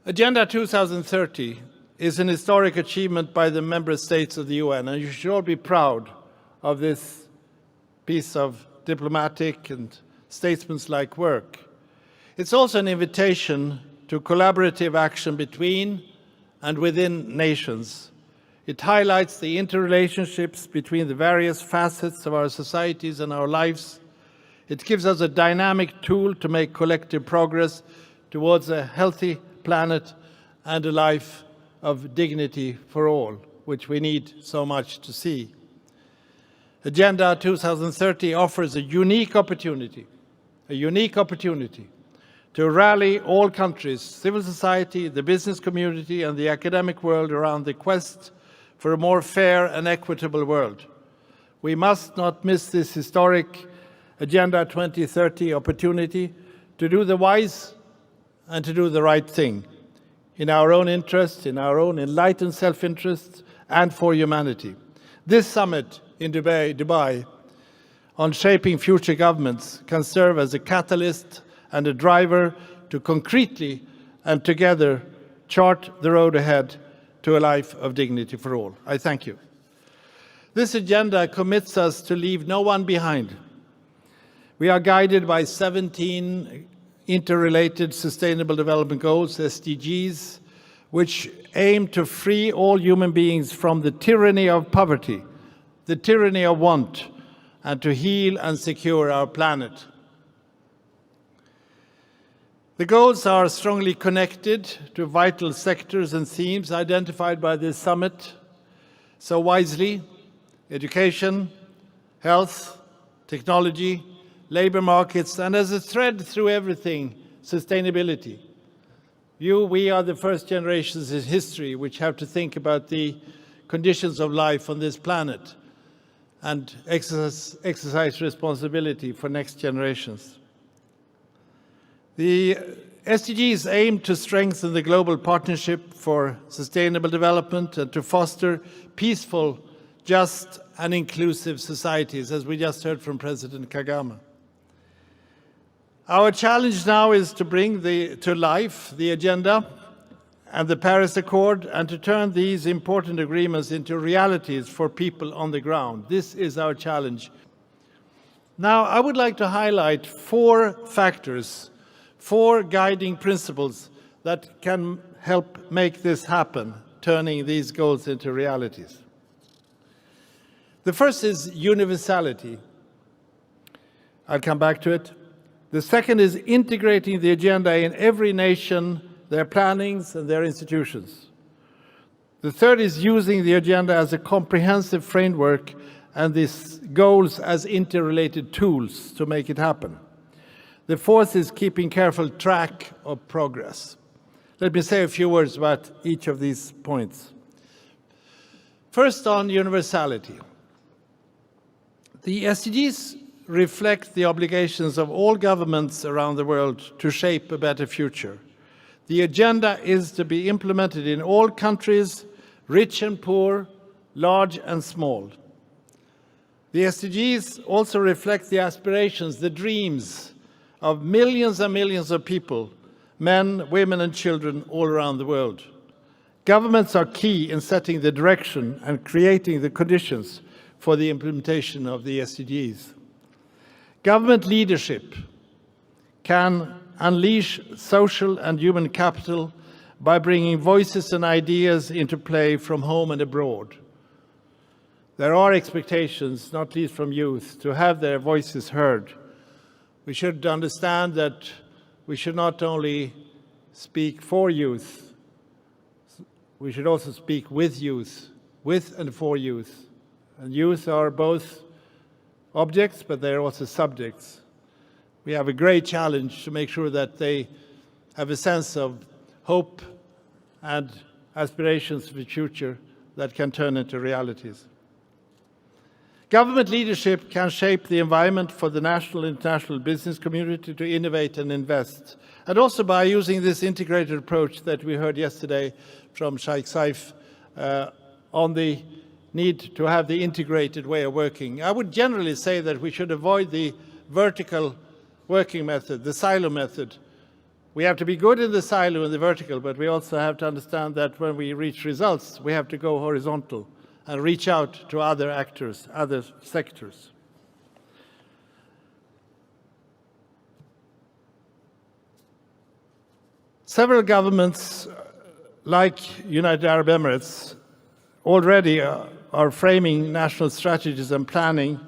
Agenda 2030 is an historic achievement by the member states of the UN, and you should all be proud of this piece of diplomatic and statesmanlike work. It's also an invitation to collaborative action between and within nations. It highlights the interrelationships between the various facets of our societies and our lives. It gives us a dynamic tool to make collective progress towards a healthy planet and a life of dignity for all, which we need so much to see. Agenda 2030 offers a unique opportunity to rally all countries, civil society, the business community, and the academic world around the quest for a more fair and equitable world. We must not miss this historic Agenda 2030 opportunity to do the wise and to do the right thing in our own interest, in our own enlightened self-interest, and for humanity. This summit in Dubai on shaping future governments can serve as a catalyst and a driver to concretely and together chart the road ahead to a life of dignity for all. I thank you. This agenda commits us to leave no one behind. We are guided by 17 interrelated Sustainable Development Goals, SDGs, which aim to free all human beings from the tyranny of poverty, the tyranny of want, and to heal and secure our planet. The goals are strongly connected to vital sectors and themes identified by this summit so wisely: education, health, technology, labor markets, and as a thread through everything, sustainability. We are the first generations in history which have to think about the conditions of life on this planet and exercise responsibility for next generations. The SDGs aim to strengthen the global partnership for sustainable development and to foster peaceful, just, and inclusive societies, as we just heard from President Kagame. Our challenge now is to bring to life the agenda and the Paris Accord and to turn these important agreements into realities for people on the ground. This is our challenge. Now, I would like to highlight 4 factors, 4 guiding principles that can help make this happen, turning these goals into realities. The first is universality. I'll come back to it. The second is integrating the agenda in every nation, their plannings and their institutions. The third is using the agenda as a comprehensive framework and these goals as interrelated tools to make it happen. The fourth is keeping careful track of progress. Let me say a few words about each of these points. First, on universality. The SDGs reflect the obligations of all governments around the world to shape a better future. The agenda is to be implemented in all countries, rich and poor, large and small. The SDGs also reflect the aspirations, the dreams of millions and millions of people, men, women and children all around the world. Governments are key in setting the direction and creating the conditions for the implementation of the SDGs. Government leadership can unleash social and human capital by bringing voices and ideas into play from home and abroad. There are expectations, not least from youth, to have their voices heard. We should understand that we should not only speak for youth, we should also speak with youth, with and for youth. And youth are both objects, but they're also subjects. We have a great challenge to make sure that they have a sense of hope and aspirations for the future that can turn into realities. Government leadership can shape the environment for the national and international business community to innovate and invest. And also by using this integrated approach that we heard yesterday from Sheikh Saif on the need to have the integrated way of working. I would generally say that we should avoid the vertical working method, the silo method, We have to be good in the silo and the vertical, but we also have to understand that when we reach results, we have to go horizontal and reach out to other actors, other sectors. Several governments, like United Arab Emirates, already are framing national strategies and planning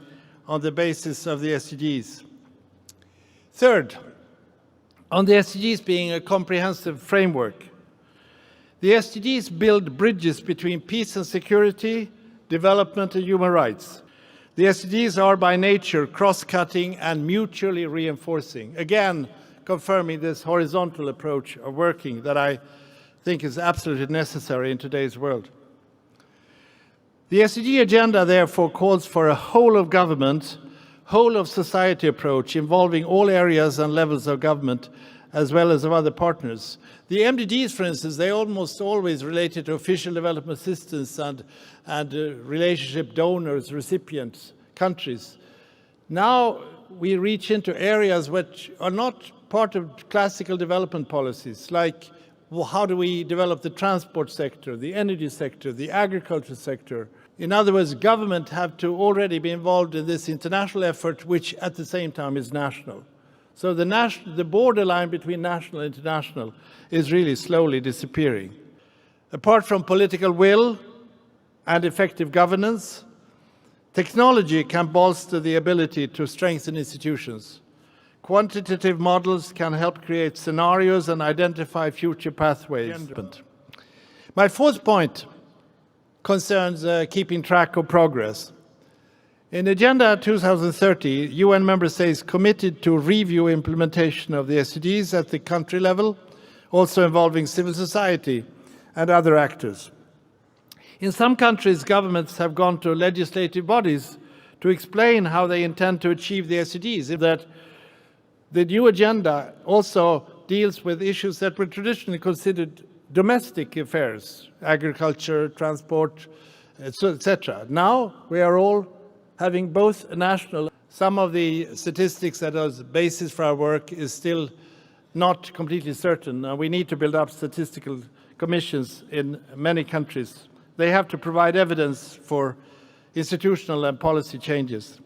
on the basis of the SDGs. Third, on the SDGs being a comprehensive framework, the SDGs build bridges between peace and security, development and human rights. The SDGs are by nature cross-cutting and mutually reinforcing, again confirming this horizontal approach of working that I think is absolutely necessary in today's world. The SDG agenda therefore calls for a whole of government, whole of society approach involving all areas and levels of government as well as of other partners. The MDGs, for instance, they almost always related to official development assistance and relationship donors, recipients, countries. Now we reach into areas which are not part of classical development policies, like how do we develop the transport sector, the energy sector, the agriculture sector. In other words, government have to already be involved in this international effort, which at the same time is national. So the borderline between national and international is really slowly disappearing. Apart from political will and effective governance, technology can bolster the ability to strengthen institutions. Quantitative models can help create scenarios and identify future pathways. My fourth point concerns keeping track of progress. In Agenda 2030, UN member states committed to review implementation of the SDGs at the country level, also involving civil society and other actors. In some countries, governments have gone to legislative bodies to explain how they intend to achieve the SDGs. That the new agenda also deals with issues that were traditionally considered domestic affairs, agriculture, transport, etc. Now we are all having both a national. Some of the statistics that are the basis for our work is still not completely certain. We need to build up statistical commissions in many countries. They have to provide evidence for institutional and policy changes.